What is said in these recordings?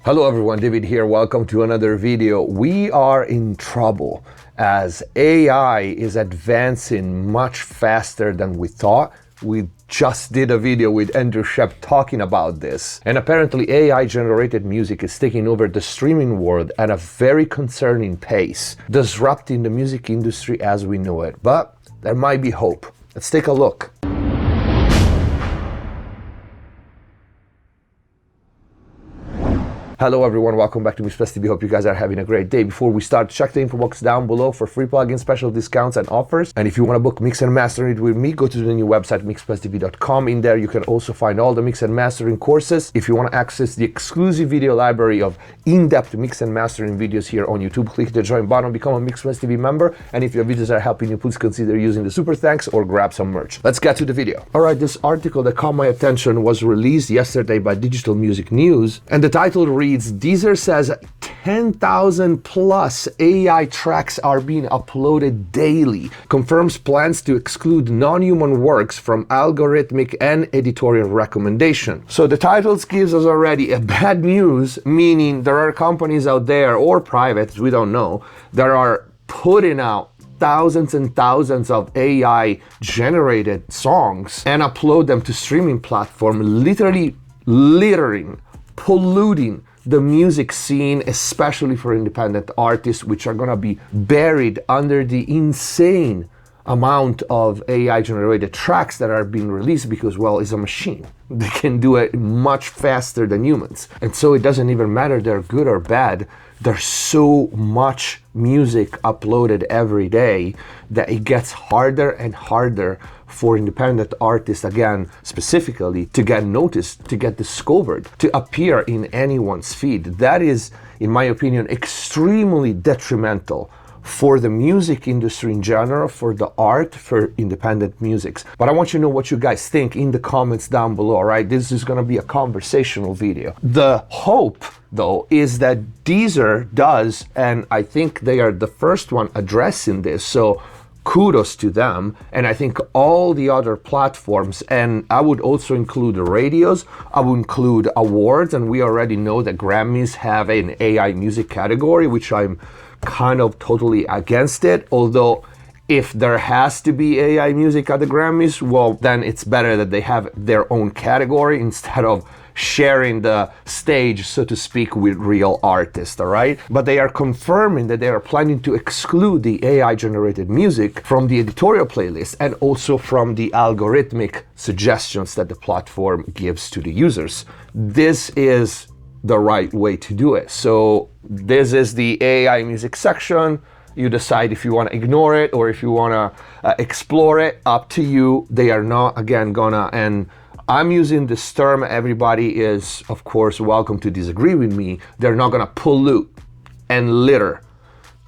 Hello everyone, David here. Welcome to another video. We are in trouble as AI is advancing much faster than we thought. We just did a video with Andrew Shep talking about this. And apparently AI generated music is taking over the streaming world at a very concerning pace, disrupting the music industry as we know it. But there might be hope. Let's take a look. Hello everyone, welcome back to MixPlus TV. Hope you guys are having a great day. Before we start, check the info box down below for free plugin special discounts and offers. And if you want to book mix and mastering it with me, go to the new website mixplustv.com. In there you can also find all the mix and mastering courses. If you want to access the exclusive video library of in-depth mix and mastering videos here on YouTube, click the join button, become a MixPlus TV member. And if your videos are helping you, please consider using the super thanks or grab some merch. Let's get to the video. Alright, this article that caught my attention was released yesterday by Digital Music News, and the title reads, Deezer says 10,000 plus AI tracks are being uploaded daily, confirms plans to exclude non-human works from algorithmic and editorial recommendation. So the titles gives us already a bad news, meaning there are companies out there, or private, we don't know, that are putting out thousands and thousands of AI generated songs and upload them to streaming platform, literally littering, polluting the music scene, especially for independent artists, which are gonna be buried under the insane amount of AI generated tracks that are being released because, well, it's a machine. They can do it much faster than humans. And so it doesn't even matter they're good or bad. There's so much music uploaded every day that it gets harder and harder for independent artists, again, specifically, to get noticed, to get discovered, to appear in anyone's feed. That is, in my opinion, extremely detrimental for the music industry in general, for the art, for independent musics. But I want you to know what you guys think in the comments down below, all right? This is gonna be a conversational video. The hope, though, is that Deezer does, and I think they are the first one addressing this, so kudos to them. And I think all the other platforms, and I would also include the radios, I would include awards, and we already know that Grammys have an AI music category, which I'm kind of totally against it, although if there has to be AI music at the Grammys, well, then it's better that they have their own category instead of sharing the stage, so to speak, with real artists, all right? But they are confirming that they are planning to exclude the AI-generated music from the editorial playlist and also from the algorithmic suggestions that the platform gives to the users. This is the right way to do it. So this is the AI music section. You decide if you want to ignore it or if you want to explore it, up to you. They are not, again, gonna, and I'm using this term, everybody is, of course, welcome to disagree with me. They're not gonna pollute and litter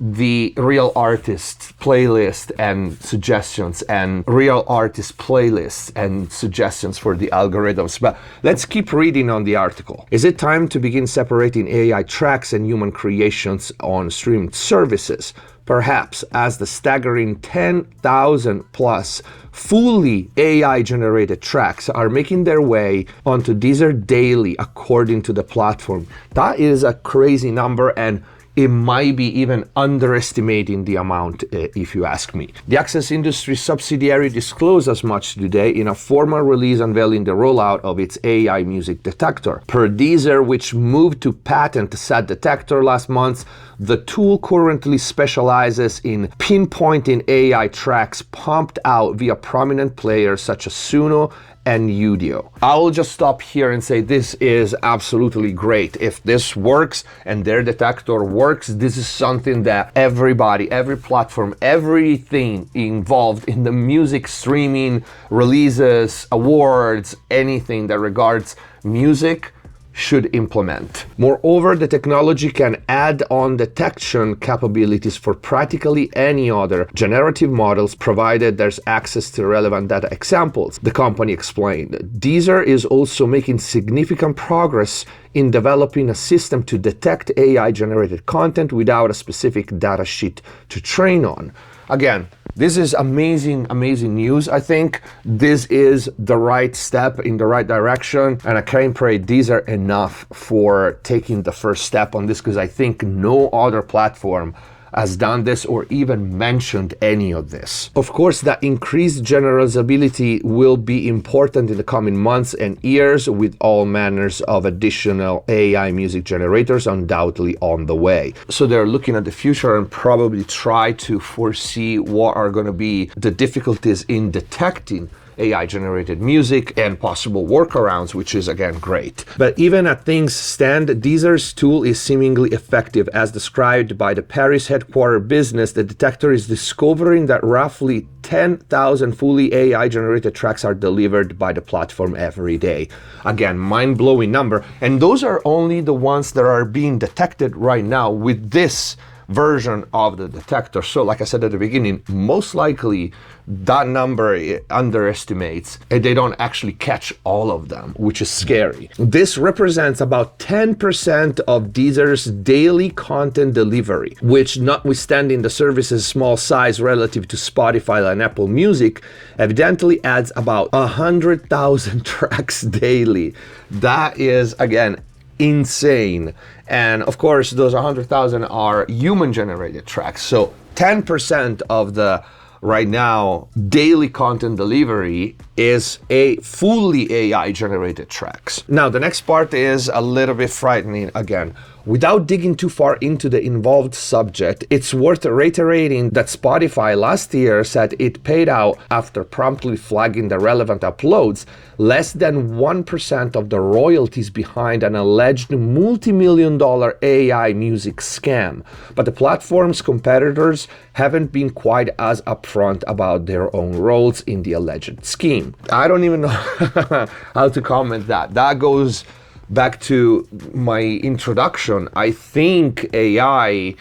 the real artist playlist and suggestions and real artist playlists and suggestions for the algorithms. But let's keep reading on the article. Is it time to begin separating AI tracks and human creations on streaming services? Perhaps, as the staggering 10,000 plus fully AI generated tracks are making their way onto Deezer daily, according to the platform. That is a crazy number, and it might be even underestimating the amount, if you ask me. The Access Industry subsidiary disclosed as much today in a formal release unveiling the rollout of its AI music detector. Per Deezer, which moved to patent said detector last month, the tool currently specializes in pinpointing AI tracks pumped out via prominent players such as Suno and Udio. I'll just stop here and say this is absolutely great. If this works and their detector works, this is something that everybody, every platform, everything involved in the music streaming, releases, awards, anything that regards music should implement. Moreover, the technology can add on detection capabilities for practically any other generative models, provided there's access to relevant data examples, the company explained. Deezer is also making significant progress in developing a system to detect AI-generated content without a specific data sheet to train on. Again, This is amazing, amazing news. I think this is the right step in the right direction, and I can't pray these are enough for taking the first step on this, because I think no other platform has done this or even mentioned any of this. Of course, that increased generalizability will be important in the coming months and years, with all manners of additional AI music generators undoubtedly on the way. So they're looking at the future and probably try to foresee what are going to be the difficulties in detecting AI-generated music and possible workarounds, which is again great. But even as things stand, Deezer's tool is seemingly effective. As described by the Paris headquarter business, the detector is discovering that roughly 10,000 fully AI-generated tracks are delivered by the platform every day. Again, mind-blowing number. And those are only the ones that are being detected right now with this version of the detector. So like I said at the beginning, most likely that number underestimates and they don't actually catch all of them, which is scary. This represents about 10% of Deezer's daily content delivery, which, notwithstanding the service's small size relative to Spotify and Apple Music, evidently adds about 100,000 tracks daily. That is, again, insane. And of course, those 100,000 are human-generated tracks. So 10% of the right now daily content delivery is a fully AI-generated tracks. Now, the next part is a little bit frightening again. Without digging too far into the involved subject, it's worth reiterating that Spotify last year said it paid out, after promptly flagging the relevant uploads, less than 1% of the royalties behind an alleged multi-million-dollar AI music scam. But the platform's competitors haven't been quite as upfront about their own roles in the alleged scheme. I don't even know how to comment that. That goes back to my introduction. I think AI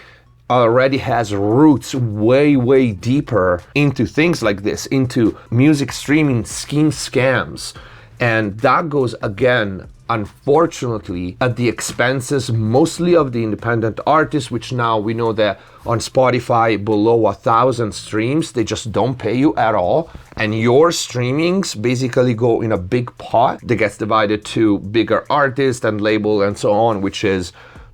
already has roots way, way deeper into things like this, into music streaming scheme scams. And that goes, again, unfortunately, at the expenses mostly of the independent artists, which now we know that on Spotify, below 1,000 streams, they just don't pay you at all. And your streamings basically go in a big pot that gets divided to bigger artists and label and so on, which is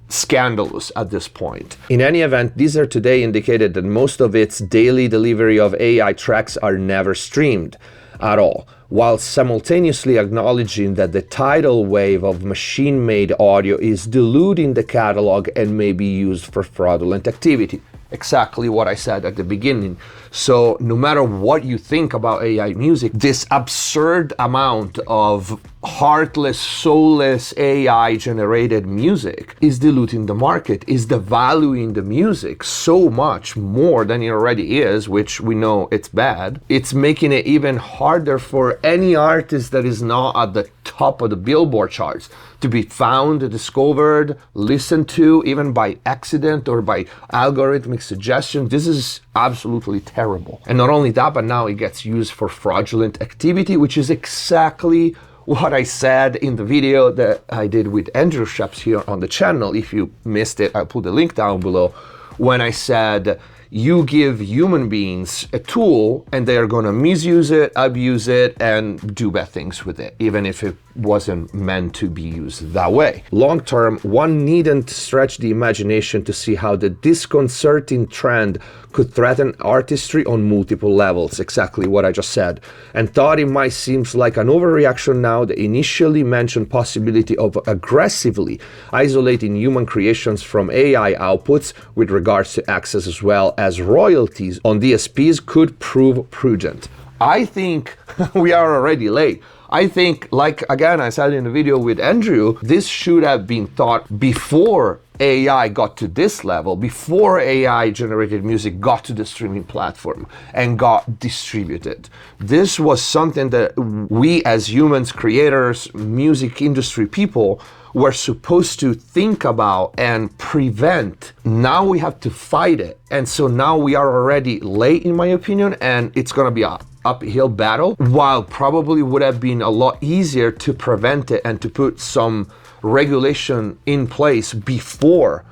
scandalous at this point. In any event, Deezer today indicated that most of its daily delivery of AI tracks are never streamed at all, while simultaneously acknowledging that the tidal wave of machine-made audio is diluting the catalog and may be used for fraudulent activity. Exactly what I said at the beginning. So no matter what you think about AI music, this absurd amount of heartless, soulless AI-generated music is diluting the market, is devaluing the music so much more than it already is, which we know it's bad. It's making it even harder for any artist that is not at the top of the Billboard charts to be found, discovered, listened to, even by accident or by algorithmic suggestion. This is absolutely terrible. And not only that, but now it gets used for fraudulent activity, which is exactly what I said in the video that I did with Andrew Sheps here on the channel. If you missed it, I'll put the link down below, when I said you give human beings a tool and they are going to misuse it, abuse it, and do bad things with it, even if it wasn't meant to be used that way. Long term, one needn't stretch the imagination to see how the disconcerting trend could threaten artistry on multiple levels, exactly what I just said. And thought it might seem like an overreaction now, the initially mentioned possibility of aggressively isolating human creations from AI outputs with regards to access as well as royalties on DSPs could prove prudent. I think we are already late. I think, like, again, I said in the video with Andrew, this should have been thought before AI got to this level, before AI-generated music got to the streaming platform and got distributed. This was something that we as humans, creators, music industry people, were supposed to think about and prevent. Now we have to fight it. And so now we are already late, in my opinion, and it's gonna be a uphill battle, while probably would have been a lot easier to prevent it and to put some regulation in place before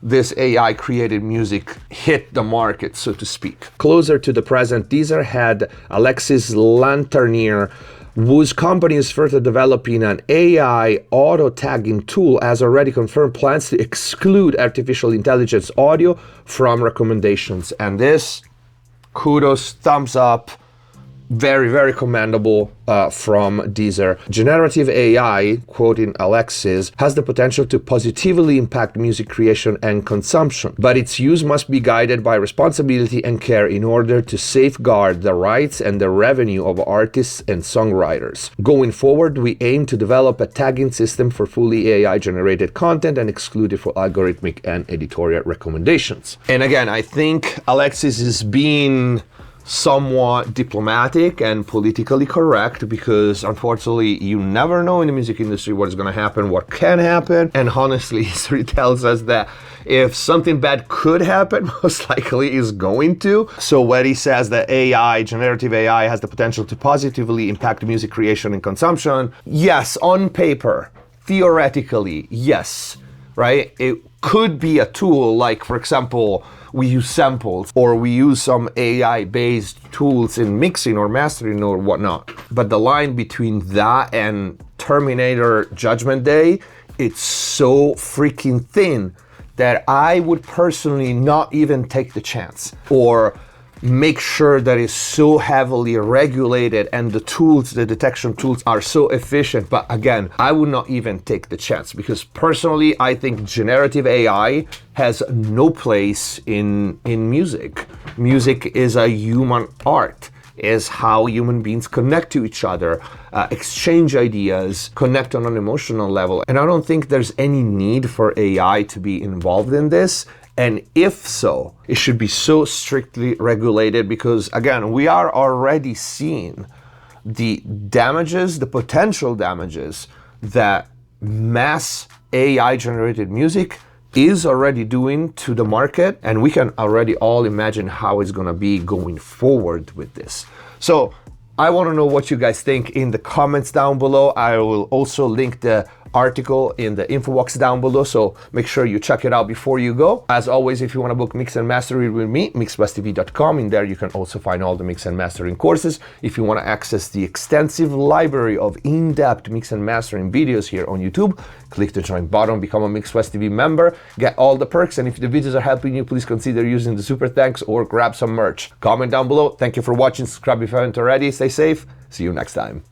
this AI created music hit the market, so to speak. Closer to the present, Deezer had Alexis Lanternier, whose company is further developing an AI auto-tagging tool, as already confirmed plans to exclude artificial intelligence audio from recommendations. And this, kudos, thumbs up, very, very commendable from Deezer. Generative AI, quoting Alexis, has the potential to positively impact music creation and consumption, but its use must be guided by responsibility and care in order to safeguard the rights and the revenue of artists and songwriters. Going forward, we aim to develop a tagging system for fully AI-generated content and exclude it for algorithmic and editorial recommendations. And again, I think Alexis is being somewhat diplomatic and politically correct, because unfortunately you never know in the music industry what's going to happen, what can happen, and honestly history tells us that if something bad could happen, most likely is going to. So when he says that AI, generative AI, has the potential to positively impact music creation and consumption, yes, on paper, theoretically, yes, right? It could be a tool, like, for example, we use samples or we use some AI-based tools in mixing or mastering or whatnot. But the line between that and Terminator Judgment Day, it's so freaking thin that I would personally not even take the chance, or make sure that it's so heavily regulated and the tools, the detection tools are so efficient. But again, I would not even take the chance, because personally, I think generative AI has no place in music. Music is a human art, is how human beings connect to each other, exchange ideas, connect on an emotional level. And I don't think there's any need for AI to be involved in this. And if so, it should be so strictly regulated, because again, we are already seeing the damages, the potential damages that mass AI generated music is already doing to the market. And we can already all imagine how it's gonna be going forward with this. So I wanna know what you guys think in the comments down below. I will also link the article in the info box down below, so make sure you check it out before you go. As always, if you want to book mix and mastering with me, mixplustv.com. In there you can also find all the mix and mastering courses. If you want to access the extensive library of in-depth mix and mastering videos here on YouTube, click the join button, become a MixPlusTV member, get all the perks, and if the videos are helping you, please consider using the super thanks or grab some merch. Comment down below. Thank you for watching, subscribe if you haven't already, stay safe, see you next time.